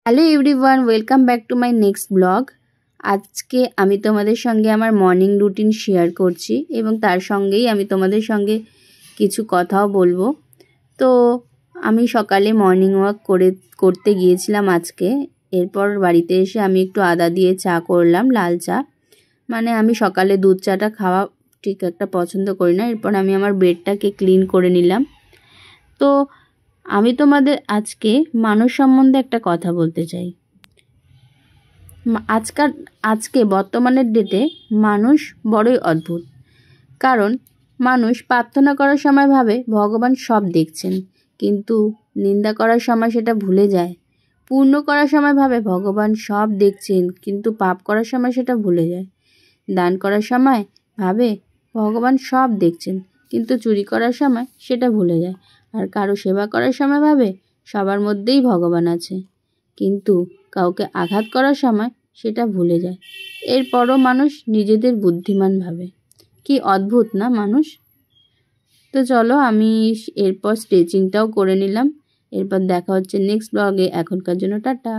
Hello everyone, welcome back to my next blog. আজকে আমি তোমাদের সঙ্গে আমার মর্নিং রুটিন শেয়ার করছি এবং তার সঙ্গেই আমি তোমাদের সঙ্গে কিছু কথাও বলবো। তো আমি সকালে মর্নিং ওয়াক করতে গিয়েছিলাম আজকে। এরপর বাড়িতে এসে আমি একটু আদা দিয়ে চা করলাম, লাল চা। মানে আমি সকালে দুধ চাটা খাওয়া ঠিক একটা পছন্দ করি না। এরপর আমি আমার বেডটাকে ক্লিন করে নিলাম। তো আমি তোমাদের আজকে মানুষ সম্বন্ধে একটা কথা বলতে চাই। আজকে বর্তমানের ডেটে মানুষ বড়ই অদ্ভুত। কারণ মানুষ প্রার্থনা করার সময় ভাবে ভগবান সব দেখছেন, কিন্তু নিন্দা করার সময় সেটা ভুলে যায়। পূর্ণ করার সময় ভাবে ভগবান সব দেখছেন, কিন্তু পাপ করার সময় সেটা ভুলে যায়। দান করার সময় ভাবে ভগবান সব দেখছেন, কিন্তু চুরি করার সময় সেটা ভুলে যায়। আর কারো সেবা করার সময় ভাবে সবার মধ্যেই ভগবান আছে, কিন্তু কাউকে আঘাত করার সময় সেটা ভুলে যায়। এরপরও মানুষ নিজেদের বুদ্ধিমান ভাবে। কি অদ্ভুত না মানুষ। তো চলো আমি এরপর স্ট্রেচিংটাও করে নিলাম। এরপর দেখা হচ্ছে নেক্সট ব্লগে। এখনকার জন্য টাটা।